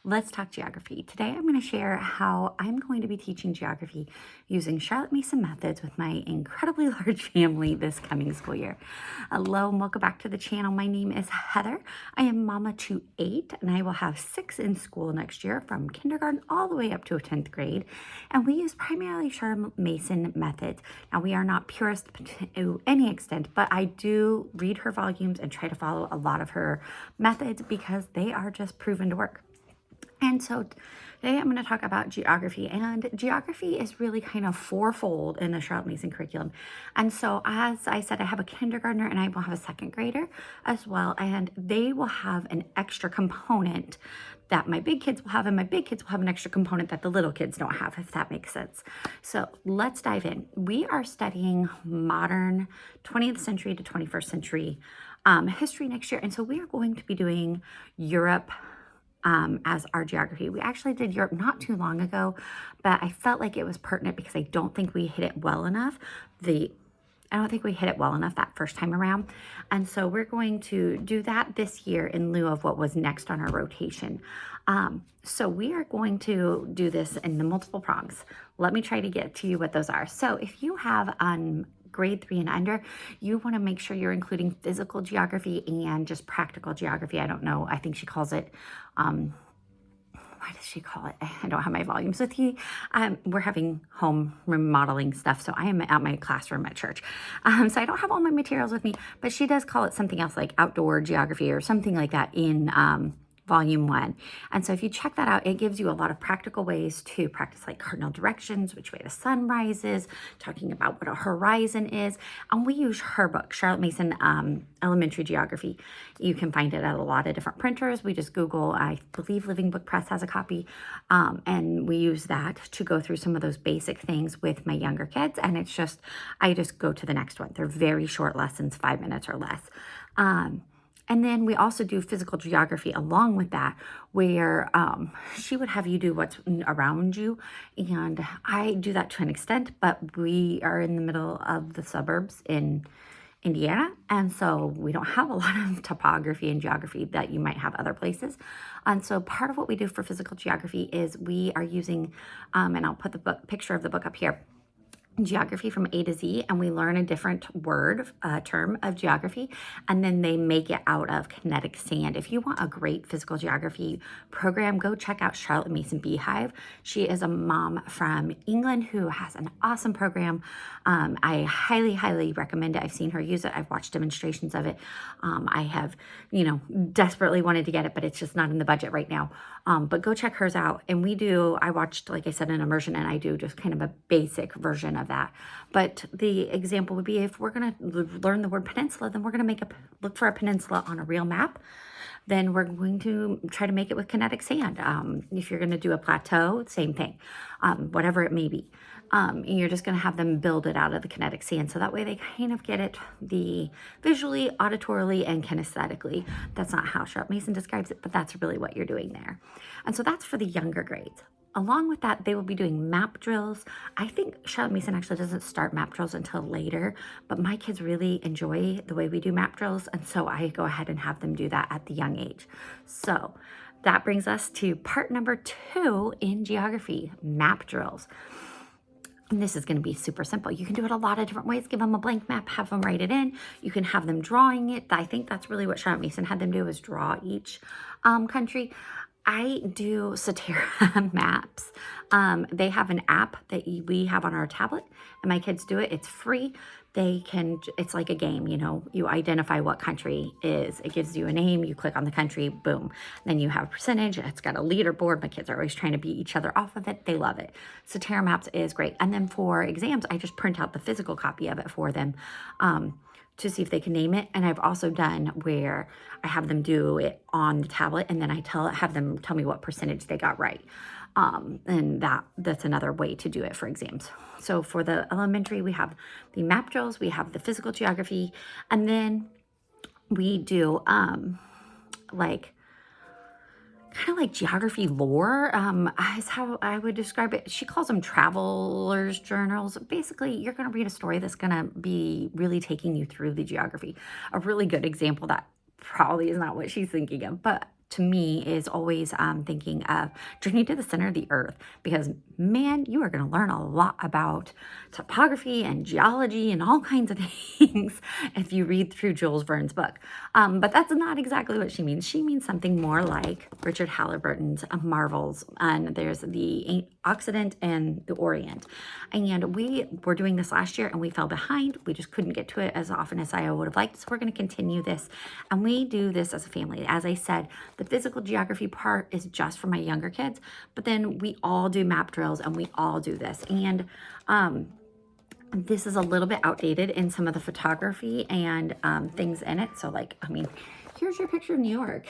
Let's talk geography. Today I'm going to share how I'm going to be teaching geography using Charlotte Mason methods with my incredibly large family this coming school year. Hello and welcome back to the channel. My name is Heather. I am mama to 8 and I will have 6 in school next year from kindergarten all the way up to 10th grade. And we use primarily Charlotte Mason methods. Now we are not purists to any extent, but I do read her volumes and try to follow a lot of her methods because they are just proven to work. And so today I'm going to talk about geography, and geography is really kind of fourfold in the Charlotte Mason curriculum. And so as I said, I have a kindergartner and I will have a second grader as well, and they will have an extra component that my big kids will have, and my big kids will have an extra component that the little kids don't have, if that makes sense. So let's dive in. We are studying modern 20th century to 21st century history next year, and so we are going to be doing Europe as our geography. We actually did Europe not too long ago, but I felt like it was pertinent because I don't think we hit it well enough. I don't think we hit it well enough that first time around. And so we're going to do that this year in lieu of what was next on our rotation. So we are going to do this in the multiple prongs. Let me try to get to you what those are. So if you have grade 3 and under, you want to make sure you're including physical geography and just practical geography. I don't know. I think she calls it, what does she call it? I don't have my volumes with you. We're having home remodeling stuff, so I am at my classroom at church. So I don't have all my materials with me, but she does call it something else like outdoor geography or something like that in volume 1. And so if you check that out, it gives you a lot of practical ways to practice like cardinal directions, which way the sun rises, talking about what a horizon is. And we use her book, Charlotte Mason Elementary Geography. You can find it at a lot of different printers. We just Google, I believe Living Book Press has a copy. And we use that to go through some of those basic things with my younger kids. And it's just, I just go to the next one. They're very short lessons, 5 minutes or less. And then we also do physical geography along with that, where she would have you do what's around you. And I do that to an extent, but we are in the middle of the suburbs in Indiana. And so we don't have a lot of topography and geography that you might have other places. And so part of what we do for physical geography is we are using, and I'll put the picture of the book up here, geography from A to Z, and we learn a different word, term of geography, and then they make it out of kinetic sand. If you want a great physical geography program, go check out Charlotte Mason Beehive. She is a mom from England who has an awesome program. I highly, highly recommend it. I've seen her use it. I've watched demonstrations of it. I have, desperately wanted to get it, but it's just not in the budget right now. But go check hers out. And I watched, like I said, an immersion, and I do just kind of a basic version of that. But the example would be, if we're going to learn the word peninsula, then we're going to look for a peninsula on a real map. Then we're going to try to make it with kinetic sand. If you're going to do a plateau, same thing, whatever it may be. And you're just going to have them build it out of the kinetic sand. So that way they kind of get it visually, auditorily, and kinesthetically. That's not how Charlotte Mason describes it, but that's really what you're doing there. And so that's for the younger grades. Along with that, they will be doing map drills. I think Charlotte Mason actually doesn't start map drills until later, but my kids really enjoy the way we do map drills, and so I go ahead and have them do that at the young age. So that brings us to part number 2 in geography, map drills. And this is going to be super simple. You can do it a lot of different ways. Give them a blank map, have them write it in. You can have them drawing it. I think that's really what Charlotte Mason had them do, is draw each country. I do Satera maps. They have an app that we have on our tablet, and my kids do it. It's free. It's like a game, you identify what country is. It gives you a name, you click on the country, boom. Then you have a percentage. It's got a leaderboard. My kids are always trying to beat each other off of it. They love it. Satera maps is great. And then for exams, I just print out the physical copy of it for them, to see if they can name it. And I've also done where I have them do it on the tablet, and then I have them tell me what percentage they got right. And that's another way to do it for exams. So for the elementary, we have the map drills, we have the physical geography, and then we do kind of like geography lore, is how I would describe it. She calls them traveler's journals. Basically, you're going to read a story that's going to be really taking you through the geography. A really good example that probably is not what she's thinking of, but to me is always thinking of Journey to the Center of the Earth, because man, you are going to learn a lot about topography and geology and all kinds of things if you read through Jules Verne's book. But that's not exactly what she means. She means something more like Richard Halliburton's Marvels, and there's the Occident and the Orient. And we were doing this last year and we fell behind. We just couldn't get to it as often as I would have liked. So we're going to continue this. And we do this as a family. As I said, the physical geography part is just for my younger kids, but then we all do map drills and we all do this. And this is a little bit outdated in some of the photography and things in it. So like, I mean, here's your picture of New York.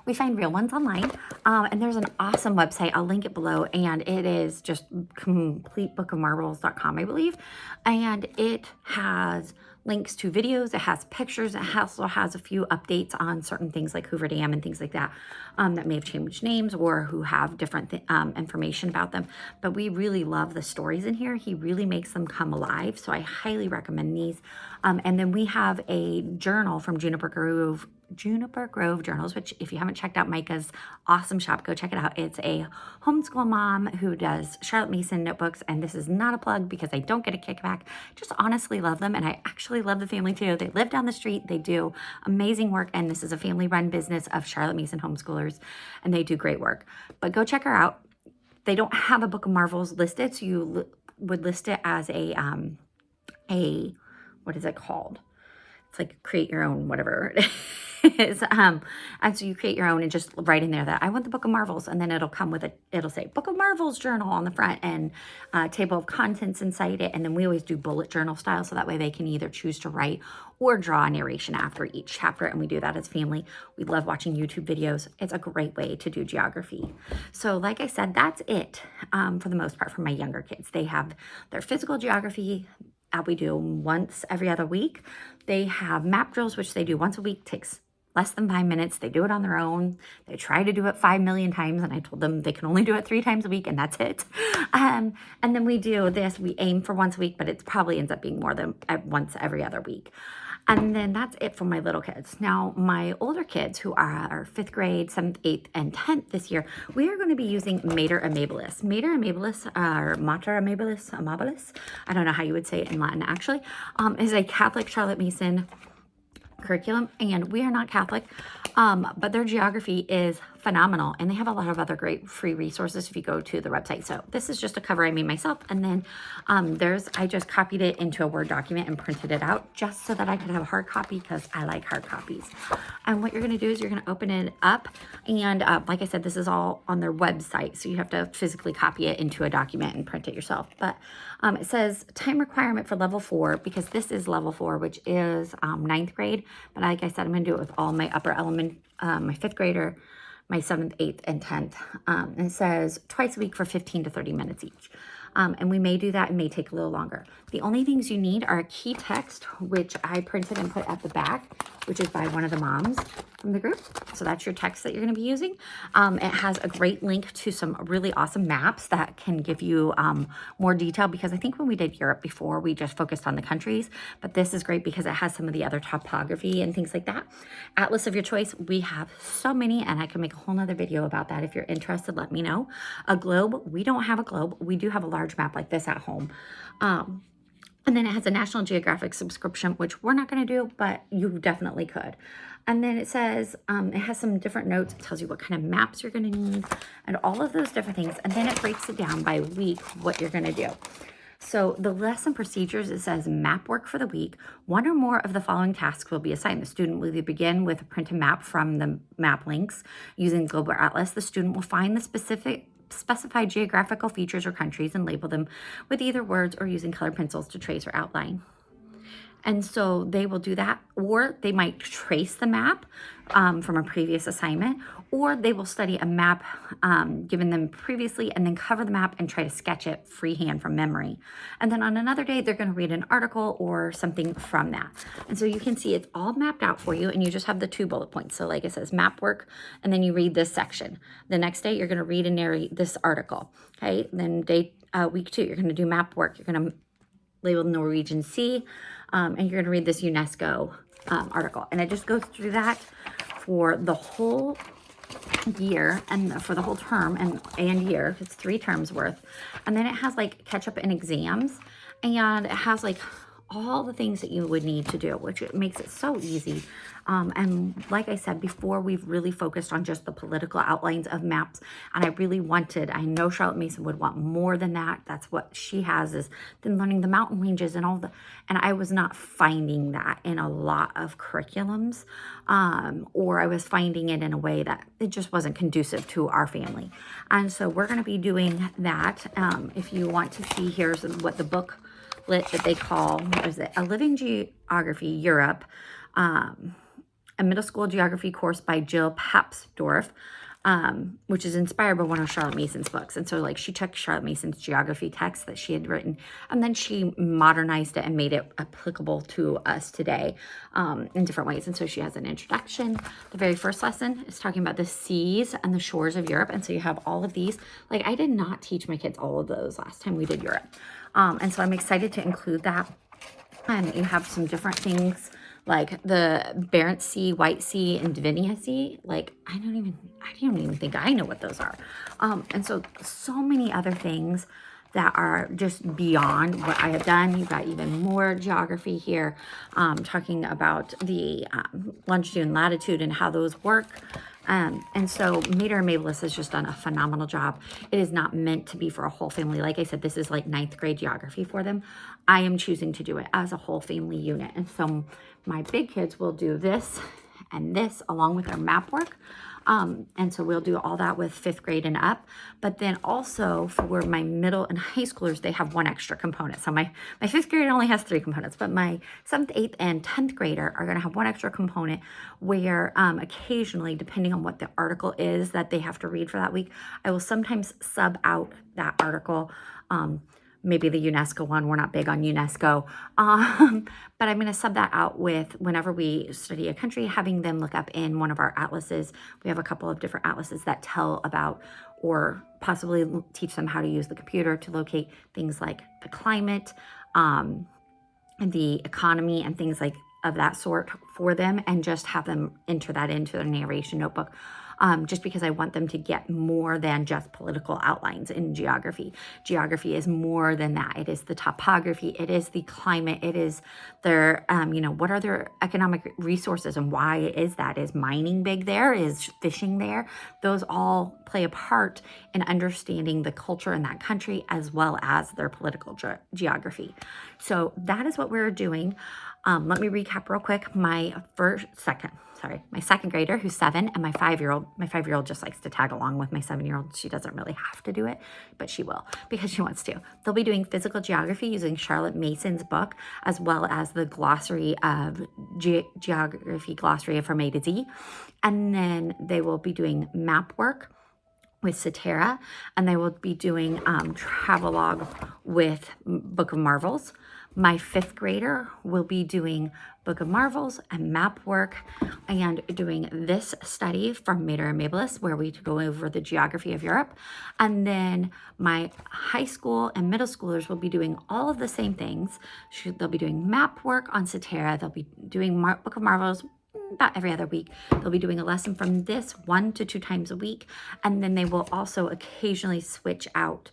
We find real ones online. And there's an awesome website. I'll link it below. And it is just completebookofmarvels.com, I believe. And it has links to videos. It has pictures. It also has a few updates on certain things like Hoover Dam and things like that that may have changed names or who have different information about them. But we really love the stories in here. He really makes them come alive. So I highly recommend these. And then we have a journal from Juniper Grove Journals, which if you haven't checked out Micah's awesome shop, go check it out. It's a homeschool mom who does Charlotte Mason notebooks, and this is not a plug because I don't get a kickback. Just honestly love them, and I actually love the family too. They live down the street. They do amazing work, and this is a family-run business of Charlotte Mason homeschoolers, and they do great work. But go check her out. They don't have a Book of Marvels listed, so you would list it as a what is it called? It's like create your own, whatever it is. And so you create your own and just write in there that I want the Book of Marvels, and then it'll come with it. It'll say Book of Marvels journal on the front and table of contents inside it. And then we always do bullet journal style, so that way they can either choose to write or draw a narration after each chapter. And we do that as family. We love watching YouTube videos. It's a great way to do geography. So like I said, that's it for the most part for my younger kids. They have their physical geography. We do once every other week. They have map drills, which they do once a week, takes less than 5 minutes. They do it on their own. They try to do it 5 million times, and I told them they can only do it 3 times a week, and that's it. And then we do this. We aim for once a week, but it probably ends up being more than once every other week. And then that's it for my little kids. Now, my older kids who are 5th grade, 7th, 8th, and 10th this year, we are going to be using Mater Amabilis. Mater Amabilis, or Mater Amabilis, I don't know how you would say it in Latin actually, is a Catholic Charlotte Mason curriculum, and we are not Catholic, but their geography is phenomenal, and they have a lot of other great free resources if you go to the website. So this is just a cover I made myself, and then I just copied it into a Word document and printed it out just so that I could have a hard copy, because I like hard copies. And what you're going to do is you're going to open it up, and like I said, this is all on their website, so you have to physically copy it into a document and print it yourself. But it says time requirement for level 4, because this is level 4, which is 9th grade. But like I said, I'm going to do it with all my upper element, my 5th grader, my 7th, 8th, and 10th. And it says twice a week for 15 to 30 minutes each. And we may do that. It may take a little longer. The only things you need are a key text, which I printed and put at the back, which is by one of the moms from the group. So that's your text that you're going to be using. It has a great link to some really awesome maps that can give you more detail, because I think when we did Europe before, we just focused on the countries, but this is great because it has some of the other topography and things like that. Atlas of your choice, we have so many, and I can make a whole nother video about that. If you're interested, let me know. A globe, we don't have a globe. We do have a large map like this at home. And then it has a National Geographic subscription, which we're not going to do, but you definitely could. And then it says, it has some different notes. It tells you what kind of maps you're going to need and all of those different things. And then it breaks it down by week, what you're going to do. So the lesson procedures, it says map work for the week. 1 or more of the following tasks will be assigned. The student will either begin with a print a map from the map links using Global Atlas. The student will find the specified geographical features or countries and label them with either words or using colored pencils to trace or outline. And so they will do that, or they might trace the map from a previous assignment, or they will study a map given them previously and then cover the map and try to sketch it freehand from memory. And then on another day, they're going to read an article or something from that. And so you can see it's all mapped out for you, and you just have the 2 bullet points. So like it says map work, and then you read this section. The next day, you're going to read and narrate this article. Okay, then week 2, you're going to do map work. You're going to label Norwegian Sea, and you're going to read this UNESCO article. And it just goes through that for the whole year and for the whole term and year. It's 3 terms worth. And then it has like catch up and exams, and it has like all the things that you would need to do, which it makes it so easy. And like I said before, we've really focused on just the political outlines of maps. And I know Charlotte Mason would want more than that. That's what she has, is then learning the mountain ranges and and I was not finding that in a lot of curriculums, or I was finding it in a way that it just wasn't conducive to our family. And so we're going to be doing that. If you want to see, here's what the book that they call, what is it? A Living Geography Europe, a middle school geography course by Jill Papsdorf, which is inspired by one of Charlotte Mason's books. And so like she took Charlotte Mason's geography text that she had written, and then she modernized it and made it applicable to us today in different ways. And so she has an introduction. The very first lesson is talking about the seas and the shores of Europe. And so you have all of these. Like, I did not teach my kids all of those last time we did Europe. And so I'm excited to include that. And you have some different things like the Barents Sea, White Sea, and Dvinia Sea. Like, I don't even think I know what those are. And so many other things that are just beyond what I have done. You've got even more geography here, talking about the longitude and latitude and how those work. And so Mater and Mabelus has just done a phenomenal job. It is not meant to be for a whole family. Like I said, this is like 9th grade geography for them. I am choosing to do it as a whole family unit. And so my big kids will do this and this along with their map work. And so we'll do all that with 5th grade and up. But then also for my middle and high schoolers, they have one extra component. So my 5th grade only has 3 components, but my 7th, 8th, and 10th grader are going to have one extra component where occasionally, depending on what the article is that they have to read for that week, I will sometimes sub out that article. Maybe the UNESCO one, we're not big on UNESCO, but I'm going to sub that out with, whenever we study a country, having them look up in one of our atlases. We have a couple of different atlases that tell about, or possibly teach them how to use the computer to locate things like the climate, and the economy, and things like of that sort for them, and just have them enter that into their narration notebook. Just because I want them to get more than just political outlines in geography. Geography is more than that. It is the topography. It is the climate. It is their, what are their economic resources and why is that? Is mining big there? Is fishing there? Those all play a part in understanding the culture in that country as well as their political geography. So that is what we're doing. Let me recap real quick. My second grader, who's 7, and my 5-year-old. My 5-year-old just likes to tag along with my 7-year-old. She doesn't really have to do it, but she will because she wants to. They'll be doing physical geography using Charlotte Mason's book, as well as the glossary of geography glossary from A to Z. And then they will be doing map work with Cetera, and they will be doing travelogue with Book of Marvels. My 5th grader will be doing Book of Marvels and map work, and doing this study from Mater and Mabelus, where we go over the geography of Europe. And then my high school and middle schoolers will be doing all of the same things. They'll be doing map work on Cetera. They'll be doing Book of Marvels about every other week. They'll be doing a lesson from this 1 to 2 times a week. And then they will also occasionally switch out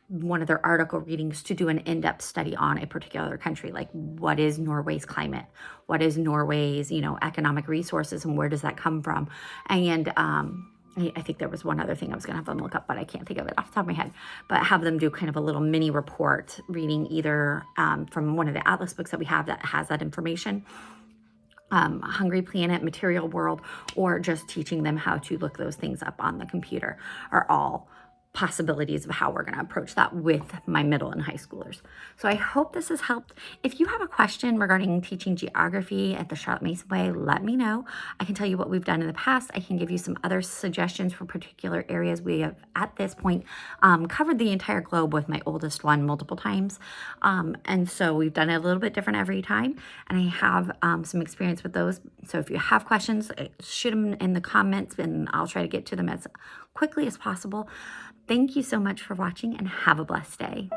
one of their article readings to do an in-depth study on a particular country, like what is Norway's climate, what is Norway's, economic resources, and where does that come from? And I think there was one other thing I was going to have them look up, but I can't think of it off the top of my head. But have them do kind of a little mini report, reading either from one of the atlas books that we have that has that information, Hungry Planet, Material World, or just teaching them how to look those things up on the computer, are all possibilities of how we're going to approach that with my middle and high schoolers. So I hope this has helped. If you have a question regarding teaching geography at the Charlotte Mason way, let me know. I can tell you what we've done in the past. I can give you some other suggestions for particular areas. We have, at this point, covered the entire globe with my oldest one multiple times. And so we've done it a little bit different every time. And I have some experience with those. So if you have questions, shoot them in the comments, and I'll try to get to them as quickly as possible. Thank you so much for watching, and have a blessed day.